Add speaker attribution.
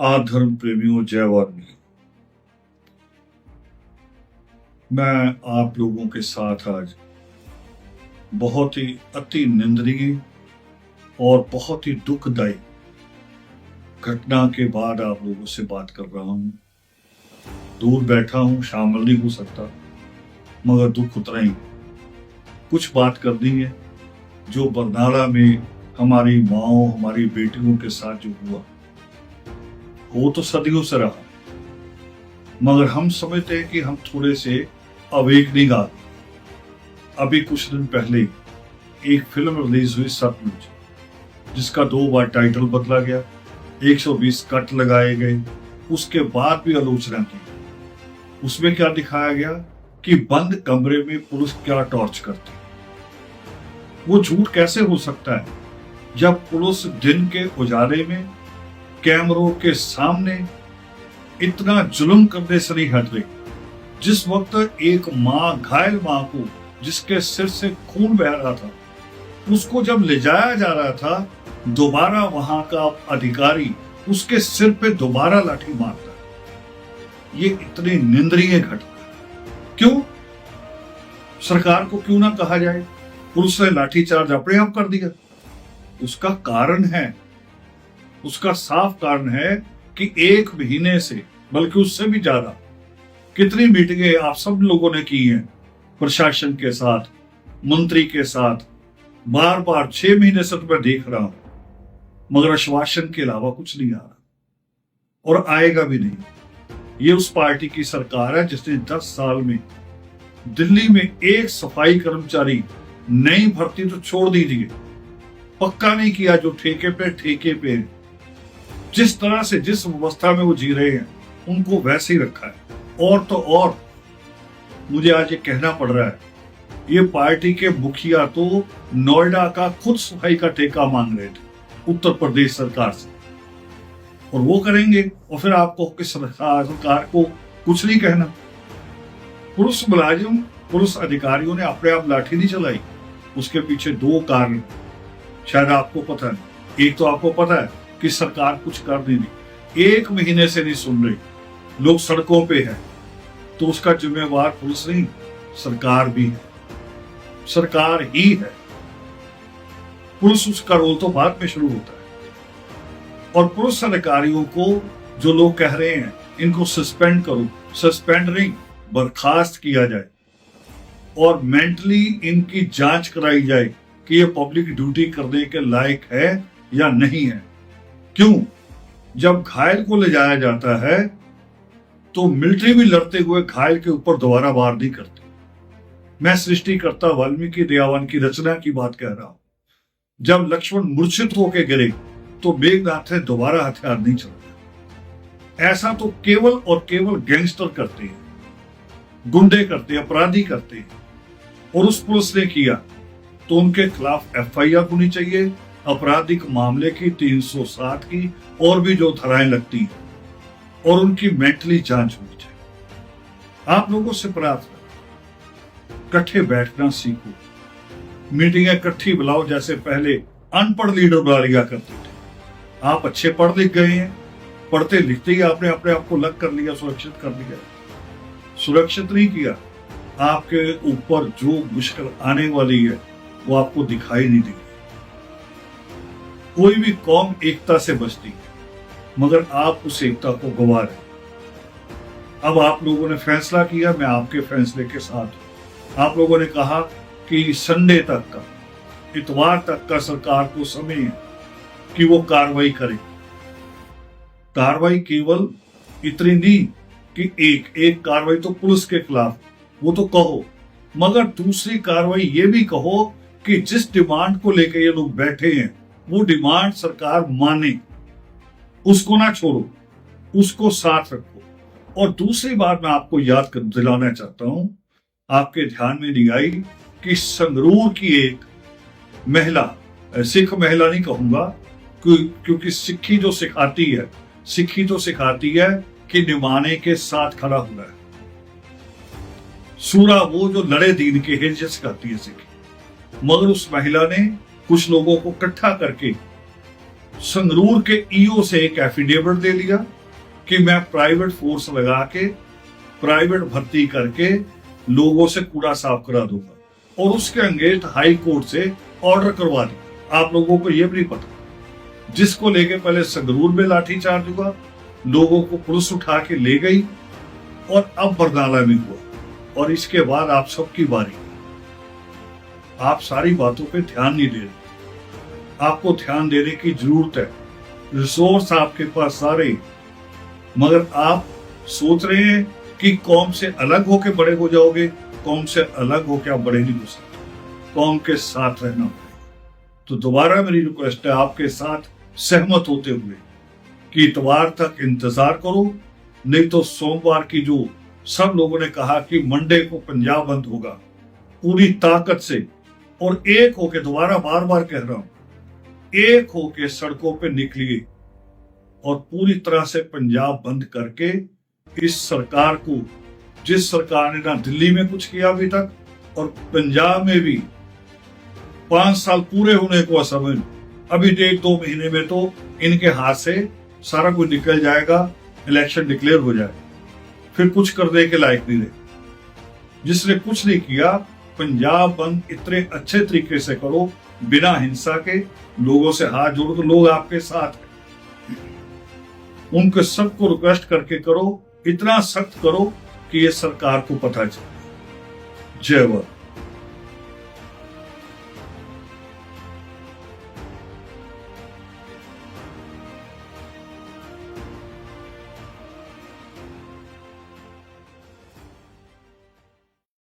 Speaker 1: आधर्म प्रेमियों, जय वाल्मीकि। मैं आप लोगों के साथ आज बहुत ही अति निंदनीय और बहुत ही दुखदायी घटना के बाद आप लोगों से बात कर रहा हूं। दूर बैठा हूं, शामिल नहीं हो सकता, मगर दुख उतना ही। कुछ बात करनी है जो बरनाला में हमारी माओ, हमारी बेटियों के साथ जो हुआ, वो तो सदियों से रहा, मगर हम समझते हैं कि हम थोड़े से अवेकनिंग आ गए। अभी कुछ दिन पहले एक फिल्म रिलीज हुई सतलुज, जिसका 2 बार टाइटल बदला गया, 120 कट लगाए गए, उसके बाद भी आलोचना की। उसमें क्या दिखाया गया कि बंद कमरे में पुलिस क्या टॉर्च करती। वो झूठ कैसे हो सकता है जब पुलिस दिन के उजाले में कैमरों के सामने इतना जुल्म करने से नहीं हट रही। जिस वक्त एक माँ, घायल माँ को जिसके सिर से खून बह रहा था, उसको जब ले जाया जा रहा था, दोबारा वहां का अधिकारी उसके सिर पे दोबारा लाठी मारता है। ये इतनी निंदनीय घटना। क्यों? सरकार को क्यों ना कहा जाए पुलिस ने लाठीचार्ज अपने आप कर दिया? उसका कारण है, उसका साफ कारण है कि 1 महीने से, बल्कि उससे भी ज्यादा, कितनी मीटिंगें आप सब लोगों ने की हैं प्रशासन के साथ, मंत्री के साथ, बार बार 6 महीने से तो मैं देख रहा हूं, मगर आश्वासन के अलावा कुछ नहीं आ रहा और आएगा भी नहीं। ये उस पार्टी की सरकार है जिसने 10 साल में दिल्ली में एक सफाई कर्मचारी नई भर्ती तो छोड़ दीजिए, पक्का नहीं किया। जो ठेके पे जिस तरह से, जिस व्यवस्था में वो जी रहे हैं, उनको वैसे ही रखा है। और तो और मुझे आज ये कहना पड़ रहा है, ये पार्टी के मुखिया तो नोएडा का खुद सफाई का ठेका मांग रहे थे उत्तर प्रदेश सरकार से, और वो करेंगे और फिर आपको किस सरकार को कुछ नहीं कहना। पुलिस मुलाजिम, पुलिस अधिकारियों ने अपने आप लाठी नहीं चलाई। उसके पीछे 2 कारण शायद आपको पता है। एक तो आपको पता है कि सरकार कुछ कर नहीं रही, 1 महीने से नहीं सुन रही, लोग सड़कों पे हैं, तो उसका जिम्मेवार पुलिस नहीं, सरकार भी है, सरकार ही है। पुलिस, उसका रोल तो बाद में शुरू होता है। और पुलिस अधिकारियों को जो लोग कह रहे हैं इनको सस्पेंड करो, सस्पेंड नहीं, बर्खास्त किया जाए और मेंटली इनकी जांच कराई जाए कि ये पब्लिक ड्यूटी करने के लायक है या नहीं है। क्यों? जब घायल को ले जाया जाता है तो मिलिट्री भी लड़ते हुए घायल के ऊपर दोबारा वार नहीं करती। मैं सृष्टिकर्ता वाल्मीकि दयावान की रचना की बात कह रहा हूं। जब लक्ष्मण मूर्छित होकर गिरे तो मेघनाथ ने दोबारा हथियार नहीं चलाया। ऐसा तो केवल और केवल गैंगस्टर करते हैं, गुंडे करते हैं, अपराधी करते हैं। और उस पुलिस ने किया तो उनके खिलाफ FIR होनी चाहिए, आपराधिक मामले की 307 की और भी जो धाराएं लगती हैं, और उनकी मेंटली जांच होनी चाहिए। आप लोगों से प्रार्थना, इकट्ठे बैठना सीखो, मीटिंगें इकट्ठी बुलाओ, जैसे पहले अनपढ़ लीडर बुला लिया करते थे। आप अच्छे पढ़ लिख गए हैं, पढ़ते लिखते ही आपने अपने आप को अलग कर लिया, सुरक्षित कर लिया। सुरक्षित नहीं किया, आपके ऊपर जो मुश्किल आने वाली है वो आपको दिखाई नहीं देगी। कोई भी कौम एकता से बचती है, मगर आप उस एकता को गंवा रहे। अब आप लोगों ने फैसला किया, मैं आपके फैसले के साथ हूं। आप लोगों ने कहा कि संडे तक का, इतवार तक का सरकार को समय है कि वो कार्रवाई करे। कार्रवाई केवल इतनी नहीं कि एक कार्रवाई तो पुलिस के खिलाफ, वो तो कहो, मगर दूसरी कार्रवाई ये भी कहो कि जिस डिमांड को लेकर ये लोग बैठे हैं वो डिमांड सरकार माने, उसको ना छोड़ो, उसको साथ रखो। और दूसरी बात मैं आपको याद दिलाना चाहता हूं, आपके ध्यान में नहीं आई कि संगरूर की एक महिला, सिख महिला नहीं कहूंगा क्योंकि सिक्खी जो सिखाती है, सिक्खी तो सिखाती है कि निभाने के साथ खड़ा होना है। सूरा वो जो लड़े दीन के हिज्जे सिखाती है सिक्खी। मगर उस महिला ने कुछ लोगों को इकट्ठा करके संगरूर के ईओ से एक एफिडेविट दे लिया कि मैं प्राइवेट फोर्स लगा के प्राइवेट भर्ती करके लोगों से कूड़ा साफ करा दूंगा, और उसके अगेंस्ट हाई कोर्ट से ऑर्डर करवा दिया। आप लोगों को यह भी नहीं पता, जिसको लेके पहले संगरूर में लाठीचार्ज हुआ, लोगों को पुलिस उठा के ले गई, और अब बरनाला में हुआ, और इसके बाद आप सबकी बारी। आप सारी बातों पे ध्यान नहीं दे रहे। आपको ध्यान देने की जरूरत है। रिसोर्स आपके पास सारे, मगर आप सोच रहे हैं कि कौम से अलग होके बड़े हो जाओगे। कौम से अलग होके आप बड़े नहीं हो सकते, कौम के साथ रहना पड़ेगा। तो दोबारा मेरी रिक्वेस्ट है आपके साथ सहमत होते हुए कि इतवार तक इंतजार करो, नहीं तो सोमवार की जो सब लोगों ने कहा कि मंडे को पंजाब बंद होगा, पूरी ताकत से और एक होके, दोबारा बार बार कह रहा हूं, एक होके सड़कों पे निकलिए और पूरी तरह से पंजाब बंद करके इस सरकार को, जिस सरकार ने ना दिल्ली में कुछ किया अभी तक और पंजाब में भी 5 साल पूरे होने को समय, अभी 1-2 महीने में तो इनके हाथ से सारा कुछ निकल जाएगा, इलेक्शन डिक्लेयर हो जाएगा, फिर कुछ करने के लायक नहीं रहे। जिसने कुछ नहीं किया, पंजाब बंद इतने अच्छे तरीके से करो, बिना हिंसा के, लोगों से हाथ जोड़ो तो लोग आपके साथ हैं। उनको सबको रिक्वेस्ट करके करो, इतना सख्त करो कि ये सरकार को पता चले। जय वर्ल्ड।